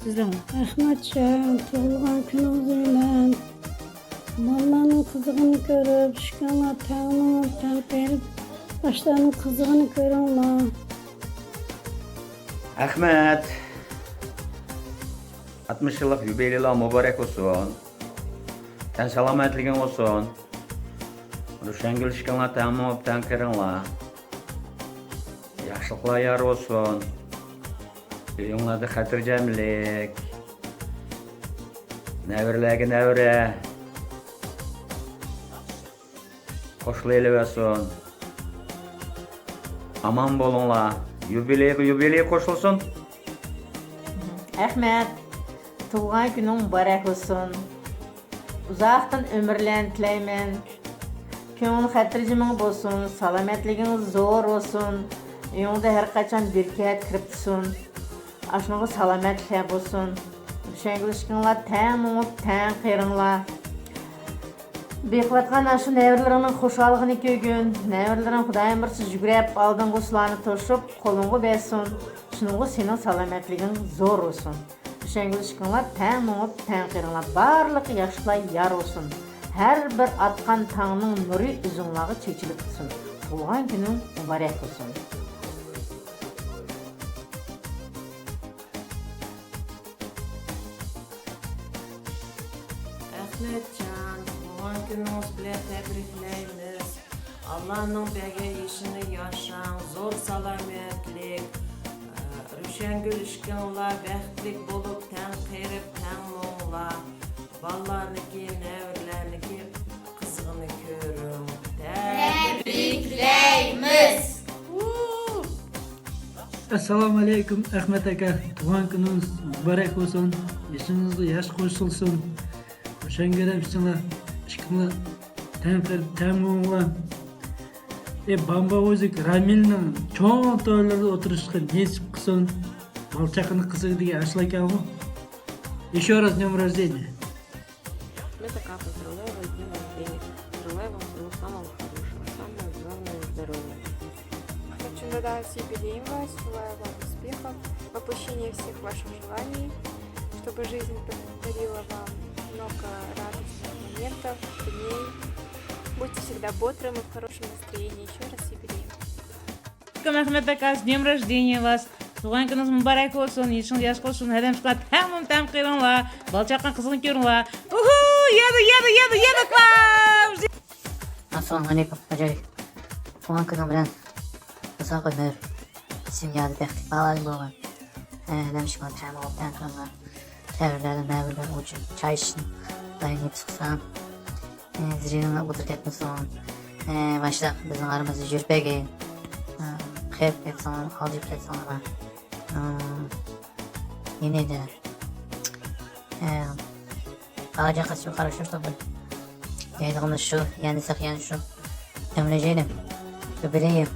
Sizden Ahmetcan, tuğulgan gününüz ile ballarının kızığını görüp, şükürler tağını verip, başlarının kızığını görünler. Ahmet 60 yıllık jubileyler mübarek olsun. Ten selametliğin olsun. Rüşengül şıkkınlar tamam öpten kırınlar. Yaşlıklar yar olsun. Yollarda hatırcamlık. Nevrelegi nevre. Hoşlu eli olsun. Aman bolunlar. Юбилей koşulsun. Ahmet, tuğan günün mübarek olsun. Uzaqdan ömürlen tileymen. Köңіл xatircimin bolsun, salametliginiz zor olsun. Uyuңda her qaçan berkat kiripsin. Aşnuğu salametlik olsun. Şengilişkinlar təң muğup, təң qeyrınlar. Beqivatqan aşı nəvirlərinin xoşalığını kögün, nəvirlərin Xudayın birsiz yügrəp, aldın quslarını toşup, qolunğu bəsin. Şununğu senin salametligin zor olsun. Şengilişkinlar təң muğup, təң qeyrınlar. Barlıq yaşlar yar olsun. Her bir atqan tağının nuri üzünlağı çekilip tutsun. Tuğan günün mübarek olsun. Ahmetcan, tuğan gününüz bile tebrikleyiniz. Allah'ın bəgə işini yaşan, zor salametlik, rüşengül işkinler, bəxtlik bulup, təng qeyrib, təng muğlar. Ballarniki, nevrlarniki, kızgını körüm. Tebrikleyimiz. Assalamu alaikum Ahmet aka. Tuğan gününüz mübarek olsun. Yaşınızda yaş koşulsun. Hoşan göremsiniz. Işkınla temumla. Bamba Ozik Ramil'nin çoğun toylarda oturuşkan nesip kısın. Balçakını kısık diye aşılakan mı? Еще раз днем рождения. Поздравляю вас с днем рождения. Желаю вам всего самого хорошего, самое главное здоровья. Хочу надать юбилеем вас, желаю вам успехов, воплощения всех ваших желаний, чтобы жизнь подарила вам много радостных моментов, дней. Будьте всегда бодрым и в хорошем настроении. Еще раз юбилеем. Ahmet aka, с днем рождения вас. Туған күніңіз мүбәрәк olsun, ешіңіз яш болсын, әдемшіға тәм қиырыңла, балчаққан қызын көріңла. Еді, клау! Assalamu alaikum, Hacı. Tuğan günüm bilen uzak ömür, dünyada bəxtlik bağlarım bolğan. Demişkim, təmin olub, tən qırınlar. Təvirlərdən ucun, çay için, dayanıb sıxsan. Ziriyonla otur ketməsin. Başda bizim aramızda jürbəgəyin. Xeyb etsən, alıcıb etsən ama. Yine de. Ağaca kaçıyor, karışıyor tabi. Yayınımız şu, yani sakıyan şu. Ömreceğim, öbüreyim.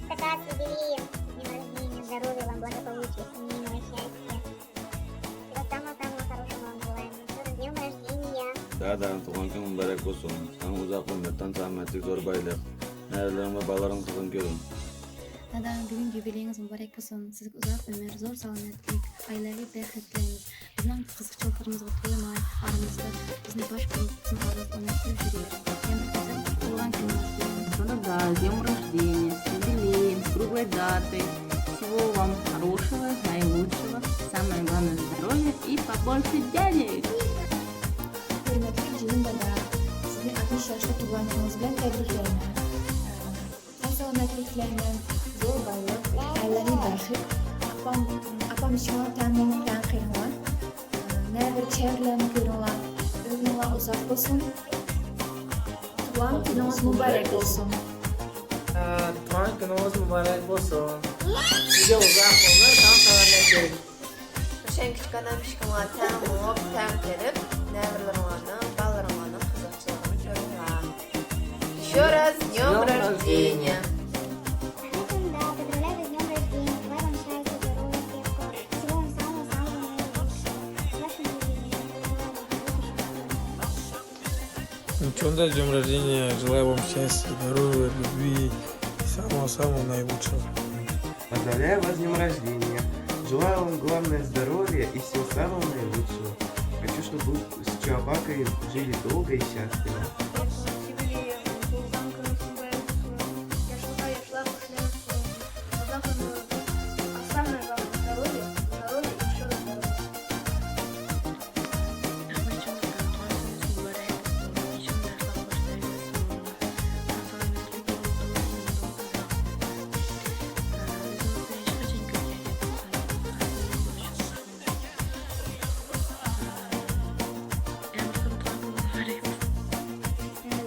Как раз юбилеем, днем рождения, здоровья вам, благополучия, семейного счастья. Всего самого-самого хорошего вам желаем. Еще раз с днем рождения. Да, туған күн mübarek olsun. Sana uzak ömürden selametlik, zor baylık. Nerelerin ve bağların kızın görün. Dada, bugün jubileyiniz mübarek olsun. Sizga uzak ömür, zor salomatlik, ailevi bəxt tilaymiz. Bizning qiziqchiliklarimizni to'ymay, aramizda bizni bosh qo'yib, bizim ovoz o'ynatib yuraylik. Yana bir qator tug'ilgan kuningiz bilan. Да, с днем рождения, с юбилеем, с круглой датой. Всего вам хорошего, наилучшего, самое главное здоровья и побольше денег. Hürmetli Cilim Dada, sizni 60 yoshda tug'ilgan kuningiz bilan tabriklayman. Salomatliklarni, zo'r bayroq, ailevi baxit, apam ishonib ta'mindan qiringlar. Nima bir chevrlarni ko'ringlar, o'zinglar uzoq bo'lsin. Tug'ilgan kuningiz muborak bo'lsin. Tuğan gününüz mübarek olsun. Size uzak ömür, tam selametlik. Şen küçük adam şıkkınlar təng muğup, təng qeyrib, nəvirlərin, ballarının kızıqçılığını görünlər. Еще раз с днем рождения. Да, поздравляю вас с днем рождения. Желаю вам счастья, здоровья, успехов. Всего вам самого-самого наилучшего. С вашим юбилеем. Ничего, с днем рождения. Желаю вам счастья, здоровья, любви и самого-самого наилучшего. Поздравляю вас с днем рождения. Желаю вам главное здоровья и всего самого наилучшего. Хочу, чтобы вы с Чуабакой жили долго и счастливо.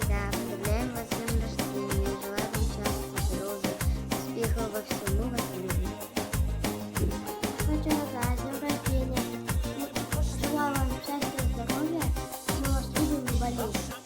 Да, поздравляем вас с днем рождения. Желаю вам счастья, здоровья, успехов во всем и во всем. Хочу с днем рождения. Желаю вам счастья, здоровья. Мы вас любим и болеем.